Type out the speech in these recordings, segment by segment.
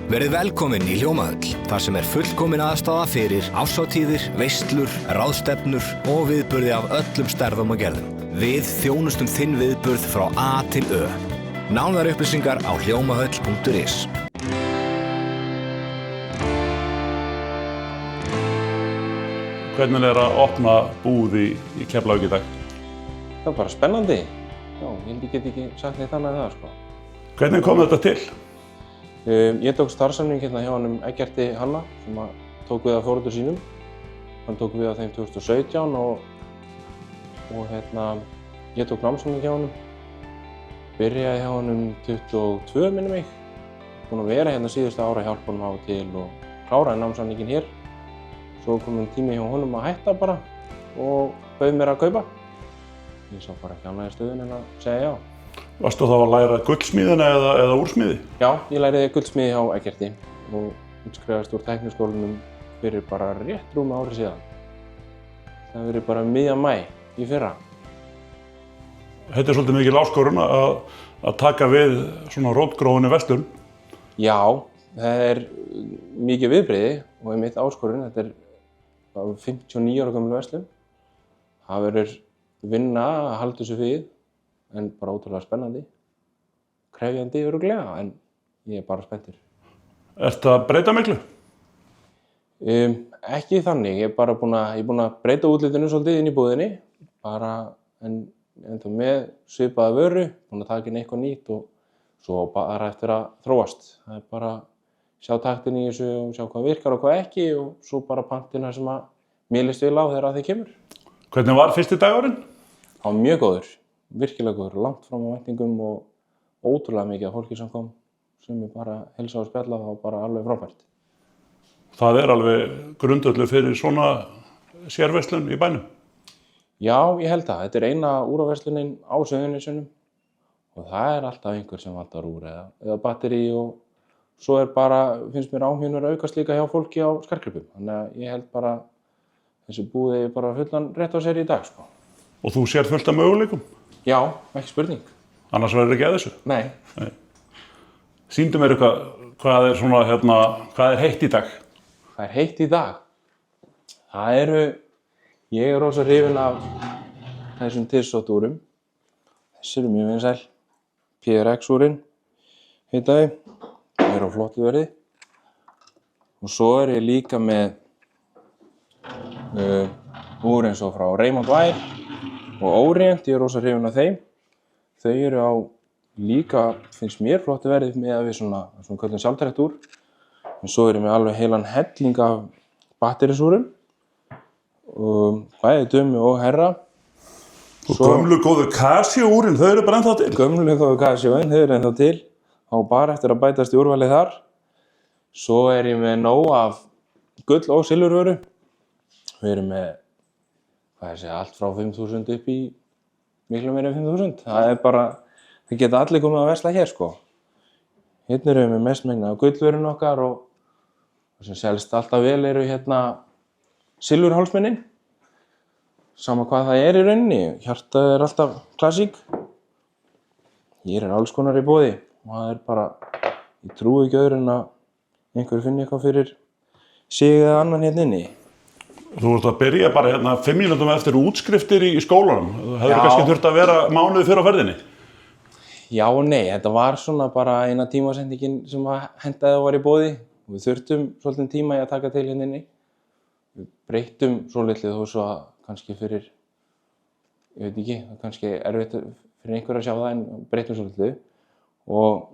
Verið velkomin í Hljómahöll, þar sem fullkomin aðstaða fyrir árshátíðir, veislur, ráðstefnur og viðburði af öllum stærðum og gerðum. Við þjónustum þinn viðburð frá A til Ö. Nánari upplýsingar á hljómahöll.is. Hvernig að opna búð í Keflavík í dag? Það bara spennandi. Já, ég get ekki sagt neitt annað en það, sko. Hvernig kom þetta til? Ég tók starfssamning hérna hjá honum Eggerti Hanna sem tók við af foreldrum sínum. Hann tók við af þeim 2017 og ég tók námssamning hjá honum. Byrjaði hjá honum 22 minnir mig. Búinn að vera hérna síðustu ára að hjálpa honum á og til og kláraði námssamninginn hér. Svo kom tími hjá honum að hætta bara og bauð mér að kaupa. Ég sá bara ekki annað í stöðunni en að segja já. Varstu þá að læra gullsmíðina eða úrsmíði? Já, ég læriði gullsmíði hjá Eggerti og útskrifaðist úr tækniskólanum fyrir bara rétt rúmu ári síðan. Það verið bara miðjan maí í fyrra. Þetta svolítið mikil áskorun að taka við svona rótgróinni verslun. Já, það mikið viðbrigði og einmitt áskorun. Þetta 59 ára gömul verslun. Það verður vinna að halda þessu við. En bara ótrúlega spennandi, krefjandi örugglega, en ég bara spenntur. Ertu að breyta miklu? Ekki þannig, ég er búinn að breyta útlitinu svolítið inn í búðinni, en þá með svipaða vöru, búinn að taka inn eitthvað nýtt og svo bara eftir að þróast. Það bara sjá taktin í þessu og sjá hvað virkar og hvað ekki og svo bara pantina sem að mér líst vel á þegar að því kemur. Hvernig var fyrsti dagurinn? Það var mjög góður. Virkilega góður, langt fram á væntingum og ótrúlega mikið af fólki sem kom sem ég bara heilsa og spjalla þá bara alveg frábært. Það alveg grundvöllur fyrir svona sérverslun í bænum? Já, ég held það. Þetta eina úrverslunin á Suðurnesjunum og það alltaf einhver sem vantar úr eða batteri og svo bara, finnst mér áhugnur aukast líka hjá fólki á skartgripum. Þannig að ég held bara þessi búð bara fullan rétt á sér í dag, sko. Og þú sér fullt af möguleikum? Já, ekki spurning. Annars verður ekki að þessu? Nei. Sýndu mér eitthvað, hvað heitt í dag? Hvað heitt í dag? Ég rosa hrifinn af þessum Tissot-úrum. Þessi mjög vinsæl. PRX-úrin heita þau. Þau á flottu verði. Og svo ég líka með úr eins og frá Raymond Wire og Orient, ég rosa hrifinn af þeim. Þau á líka, finnst mér flottu verði með við svona köllum sjálfdrætt úr. En svo ég með alveg heilan helling af batterisúrum. Bæði dömu og herra. Og gömlu góðu Casio-úrin, þau bara ennþá til? Gömlu góðu Casio-in, þau ennþá til. Og bara eftir að bætast í úrvalið þar. Svo ég með nóg af gull og silfurvöru. Við með allt frá 5.000 upp í miklu meira en 5.000. Það geta allir komið að versla hér, sko. Hérna við með mest megna af gullvörun okkar og sem selst alltaf vel silfurhálsmennin. Sama hvað það í rauninni. Hjartað alltaf klassík. Hér alls konar í boði og það bara, ég trúi ekki öðru en að einhver finni eitthvað fyrir sig eða annan hérna inni. Þú ert að byrja bara 5 mínútum eftir útskriftir í skólanum. Það hefur kannski þurft að vera mánuði fyrr á ferðinni? Já og nei, þetta var svona bara eina tímasendingin sem hentaði og var í boði. Við þurftum svolítið tíma í að taka til hérna inni. Við breyttum svolítið þó svo að kannski fyrir, ég veit ekki, kannski erfitt fyrir einhver að sjá það en breyttum svolítið. Og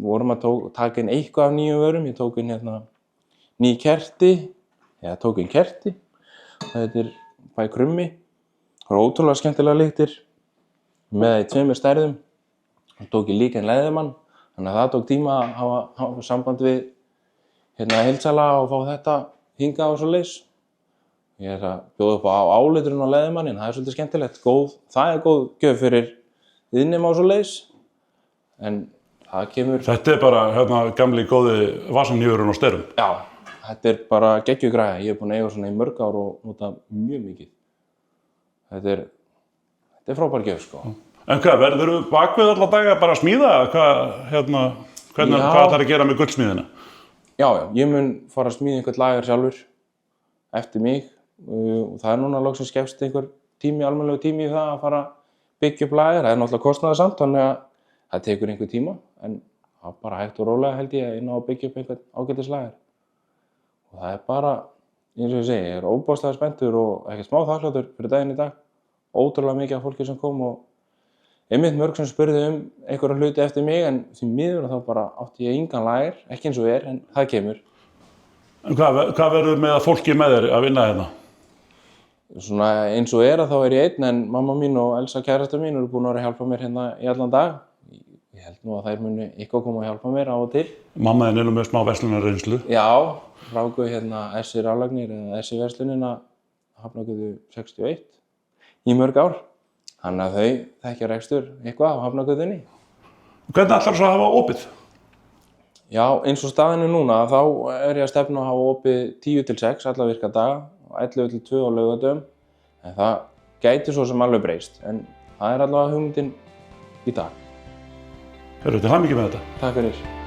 vorum að taka inn eitthvað af nýjum vörum. Ég tók inn ný kerti, tók inn kerti. Þetta bæði krummi. Það var ótrúlega skemmtilega lyktir með það í 2 stærðum. Það tók ég líka inn leðumann, þannig að það tók tíma að hafa samband við heildsala og fá þetta hingað og svoleiðis. Ég að bjóða upp á áliturinn á leðumanninn, það svolítið skemmtilegt. Það góð gjöf fyrir iðnnema og svoleiðis. En það kemur... Þetta bara gamli góði vasanhnífurinn og styrum? Já. Þetta bara geggjugræja. Ég búinn að eiga svona í mörg ár og nota mjög mikið. Þetta frábær gjöf, sko. En hvað, verður þú bakvið alla daga bara að smíða? Hvað ætlar að gera með gullsmíðina? Já, ég mun fara að smíða einhvern lager sjálfur eftir mig og það núna loksins gefst einhver almennlegur tími í það að fara að byggja upp lager. Það náttúrulega kostnaðarsamt, þannig að það tekur einhver tíma, en það er bara hægt og rólega held ég að inn á að byggja upp einhvern ágætislager. Og það er bara, eins og ég segi, ég er óbáslega spenntur og ekkert smá þakkláttur fyrir daginn í dag. Ótrúlega mikið af fólki sem kom og einmitt mörg sem spurði einhverja hluti eftir mig, en því miður þá bara átti ég engan lager, ekki eins og en það kemur. En hvað verður með að fólki með þér að vinna hérna? Svona eins og að þá ég einn, en mamma mín og Elsa kærasta mín eru búin að vera að hjálpa mér hérna í allan dag. Ég held nú að þær muni eitthvað koma að hjálpa mér á og til. Mamma þín er með smá verslunarreynslu. Já, ráku hérna S.I. Raflagnir eða S.I. verslunina Hafnargötu 61 í mörg ár. Þannig að þau þekkja rekstur eitthvað á Hafnargötunni. Hvernig ætlar þú að hafa opið? Já, eins og staðinu núna, þá ég að stefna að hafa opið 10 til 6 alla virka daga og 11 til 2 á laugardögum. En það gæti svo sem alveg breyst, en það allavega hugmyndin í dag. Til hamingju með þetta. Takk fyrir.